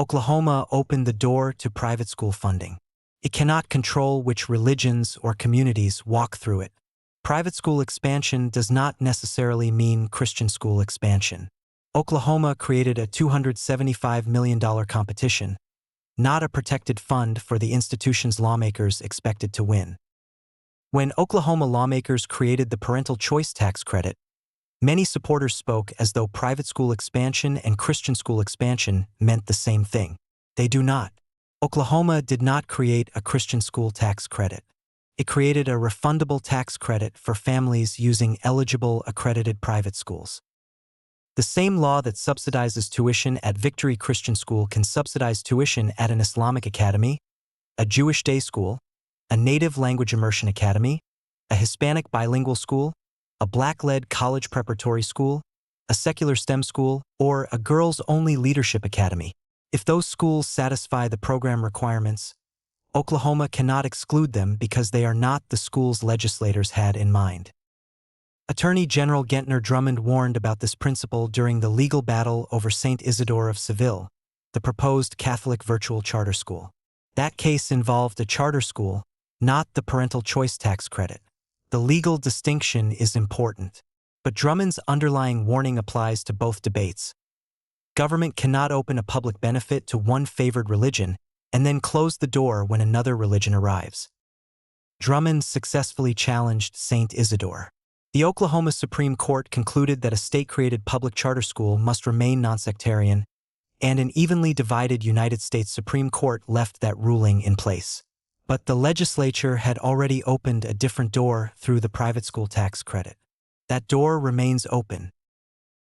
Oklahoma opened the door to private school funding. It cannot control which religions or communities walk through it. Private school expansion does not necessarily mean Christian school expansion. Oklahoma created a $275 million competition, not a protected fund for the institution's lawmakers expected to win. When Oklahoma lawmakers created the parental choice tax credit, many supporters spoke as though private school expansion and Christian school expansion meant the same thing. They do not. Oklahoma did not create a Christian school tax credit. It created a refundable tax credit for families using eligible accredited private schools. The same law that subsidizes tuition at Victory Christian School can subsidize tuition at an Islamic academy, a Jewish day school, a native language immersion academy, a Hispanic bilingual school, a Black-led college preparatory school, a secular STEM school, or a girls-only leadership academy. If those schools satisfy the program requirements, Oklahoma cannot exclude them because they are not the schools legislators had in mind. Attorney General Gentner Drummond warned about this principle during the legal battle over St. Isidore of Seville, the proposed Catholic virtual charter school. That case involved a charter school, not the parental choice tax credit. The legal distinction is important, but Drummond's underlying warning applies to both debates. Government cannot open a public benefit to one favored religion and then close the door when another religion arrives. Drummond successfully challenged St. Isidore. The Oklahoma Supreme Court concluded that a state-created public charter school must remain nonsectarian, and an evenly divided United States Supreme Court left that ruling in place. But the legislature had already opened a different door through the private school tax credit. That door remains open.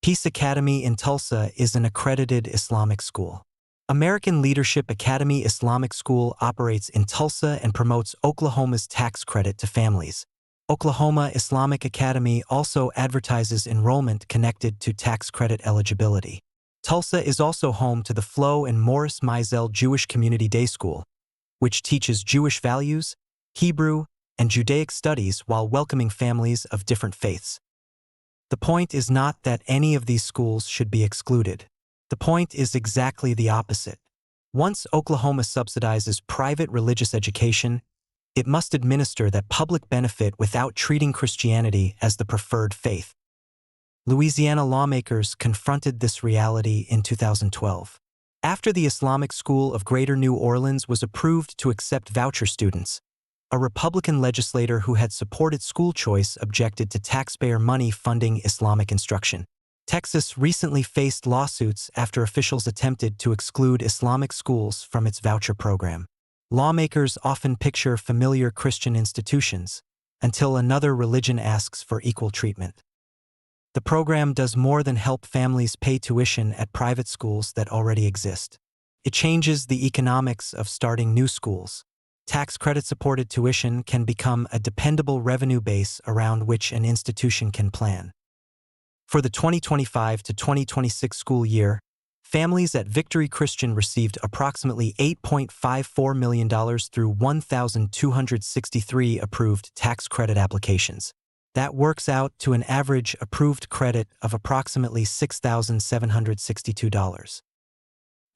Peace Academy in Tulsa is an accredited Islamic school. American Leadership Academy Islamic School operates in Tulsa and promotes Oklahoma's tax credit to families. Oklahoma Islamic Academy also advertises enrollment connected to tax credit eligibility. Tulsa is also home to the Flo and Morris Mizell Jewish Community Day School, which teaches Jewish values, Hebrew, and Judaic studies while welcoming families of different faiths. The point is not that any of these schools should be excluded. The point is exactly the opposite. Once Oklahoma subsidizes private religious education, it must administer that public benefit without treating Christianity as the preferred faith. Louisiana lawmakers confronted this reality in 2012. After the Islamic School of Greater New Orleans was approved to accept voucher students, a Republican legislator who had supported school choice objected to taxpayer money funding Islamic instruction. Texas recently faced lawsuits after officials attempted to exclude Islamic schools from its voucher program. Lawmakers often picture familiar Christian institutions until another religion asks for equal treatment. The program does more than help families pay tuition at private schools that already exist. It changes the economics of starting new schools. Tax credit-supported tuition can become a dependable revenue base around which an institution can plan. For the 2025 to 2026 school year, families at Victory Christian received approximately $8.54 million through 1,263 approved tax credit applications. That works out to an average approved credit of approximately $6,762.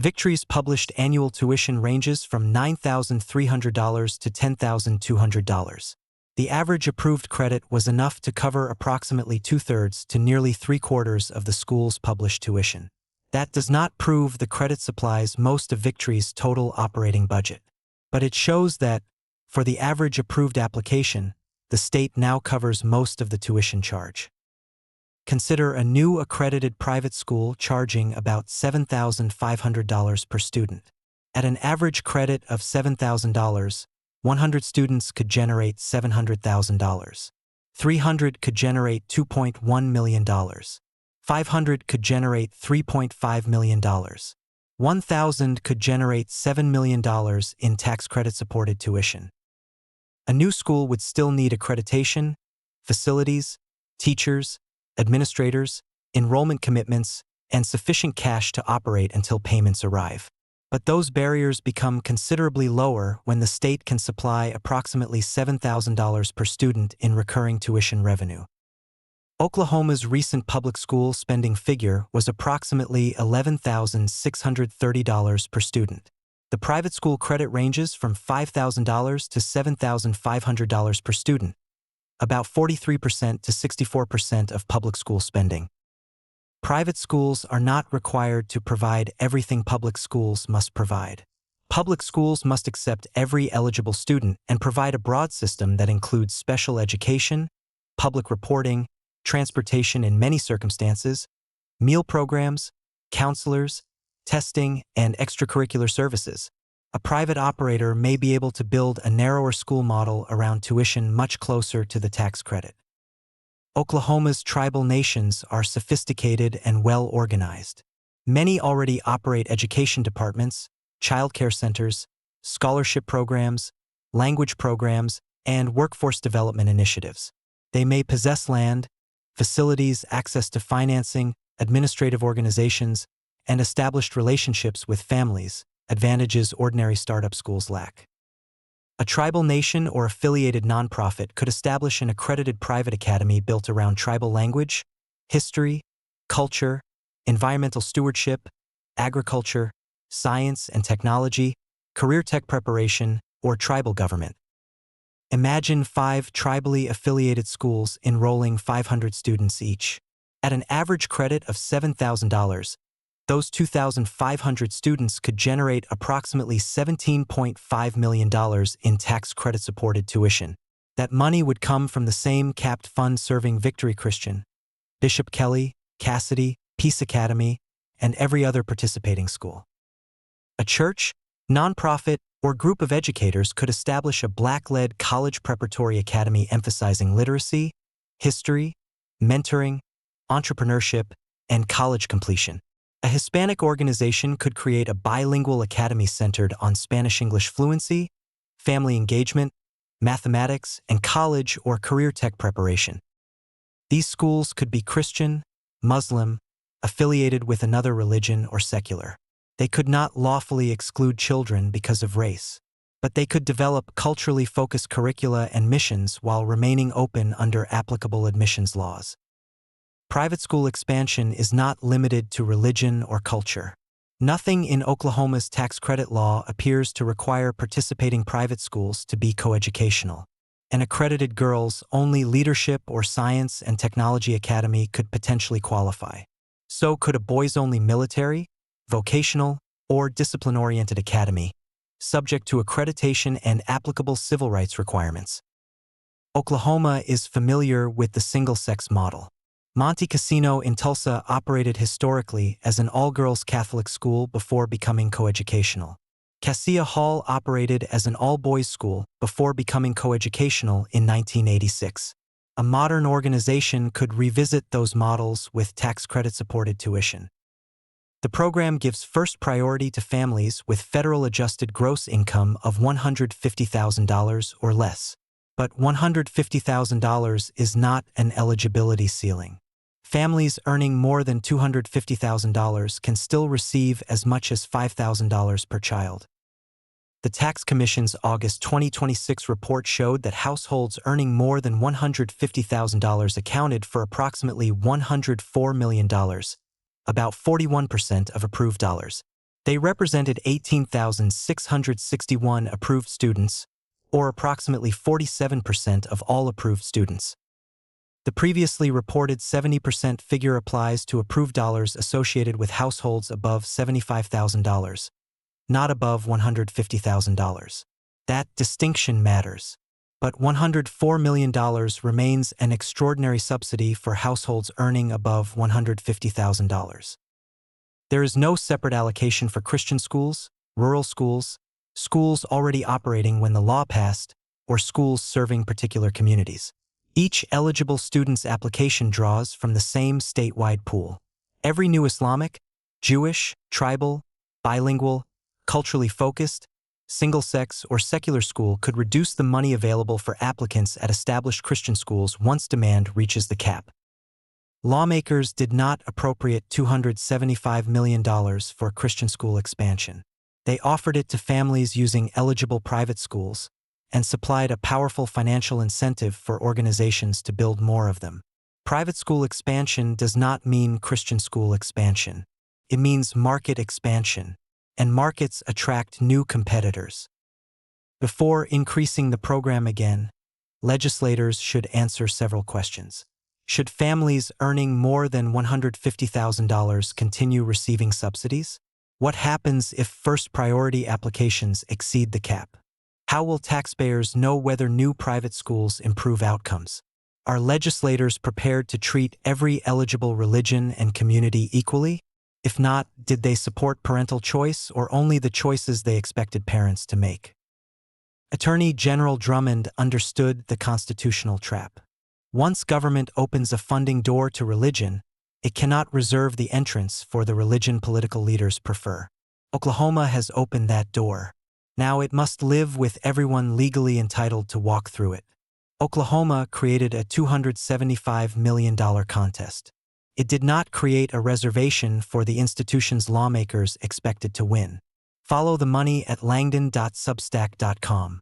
Victory's published annual tuition ranges from $9,300 to $10,200. The average approved credit was enough to cover approximately two-thirds to nearly three-quarters of the school's published tuition. That does not prove the credit supplies most of Victory's total operating budget, but it shows that, for the average approved application, the state now covers most of the tuition charge. Consider a new accredited private school charging about $7,500 per student. At an average credit of $7,000, 100 students could generate $700,000. 300 could generate $2.1 million. 500 could generate $3.5 million. 1,000 could generate $7 million in tax credit-supported tuition. A new school would still need accreditation, facilities, teachers, administrators, enrollment commitments, and sufficient cash to operate until payments arrive. But those barriers become considerably lower when the state can supply approximately $7,000 per student in recurring tuition revenue. Oklahoma's recent public school spending figure was approximately $11,630 per student. The private school credit ranges from $5,000 to $7,500 per student, about 43% to 64% of public school spending. Private schools are not required to provide everything public schools must provide. Public schools must accept every eligible student and provide a broad system that includes special education, public reporting, transportation in many circumstances, meal programs, counselors, testing, and extracurricular services. A private operator may be able to build a narrower school model around tuition much closer to the tax credit. Oklahoma's tribal nations are sophisticated and well organized. Many already operate education departments, childcare centers, scholarship programs, language programs, and workforce development initiatives. They may possess land, facilities, access to financing, administrative organizations, and established relationships with families, advantages ordinary startup schools lack. A tribal nation or affiliated nonprofit could establish an accredited private academy built around tribal language, history, culture, environmental stewardship, agriculture, science and technology, career tech preparation, or tribal government. Imagine 5 tribally affiliated schools enrolling 500 students each. At an average credit of $7,000, those 2,500 students could generate approximately $17.5 million in tax credit-supported tuition. That money would come from the same capped fund serving Victory Christian, Bishop Kelly, Cassidy, Peace Academy, and every other participating school. A church, nonprofit, or group of educators could establish a Black-led college preparatory academy emphasizing literacy, history, mentoring, entrepreneurship, and college completion. A Hispanic organization could create a bilingual academy centered on Spanish-English fluency, family engagement, mathematics, and college or career tech preparation. These schools could be Christian, Muslim, affiliated with another religion, or secular. They could not lawfully exclude children because of race, but they could develop culturally focused curricula and missions while remaining open under applicable admissions laws. Private school expansion is not limited to religion or culture. Nothing in Oklahoma's tax credit law appears to require participating private schools to be coeducational. An accredited girls-only leadership or science and technology academy could potentially qualify. So could a boys-only military, vocational, or discipline-oriented academy, subject to accreditation and applicable civil rights requirements. Oklahoma is familiar with the single-sex model. Monte Casino in Tulsa operated historically as an all-girls Catholic school before becoming coeducational. Cassia Hall operated as an all-boys school before becoming coeducational in 1986. A modern organization could revisit those models with tax credit-supported tuition. The program gives first priority to families with federal adjusted gross income of $150,000 or less. But $150,000 is not an eligibility ceiling. Families earning more than $250,000 can still receive as much as $5,000 per child. The Tax Commission's August 2026 report showed that households earning more than $150,000 accounted for approximately $104 million, about 41% of approved dollars. They represented 18,661 approved students, or approximately 47% of all approved students. The previously reported 70% figure applies to approved dollars associated with households above $75,000, not above $150,000. That distinction matters. But $104 million remains an extraordinary subsidy for households earning above $150,000. There is no separate allocation for Christian schools, rural schools, schools already operating when the law passed, or schools serving particular communities. Each eligible student's application draws from the same statewide pool. Every new Islamic, Jewish, tribal, bilingual, culturally focused, single-sex, or secular school could reduce the money available for applicants at established Christian schools once demand reaches the cap. Lawmakers did not appropriate $275 million for Christian school expansion. They offered it to families using eligible private schools and supplied a powerful financial incentive for organizations to build more of them. Private school expansion does not mean Christian school expansion. It means market expansion, and markets attract new competitors. Before increasing the program again, legislators should answer several questions. Should families earning more than $150,000 continue receiving subsidies? What happens if first priority applications exceed the cap? How will taxpayers know whether new private schools improve outcomes? Are legislators prepared to treat every eligible religion and community equally? If not, did they support parental choice or only the choices they expected parents to make? Attorney General Drummond understood the constitutional trap. Once government opens a funding door to religion, it cannot reserve the entrance for the religion political leaders prefer. Oklahoma has opened that door. Now it must live with everyone legally entitled to walk through it. Oklahoma created a $275 million contest. It did not create a reservation for the institution's lawmakers expected to win. Follow the money at langdon.substack.com.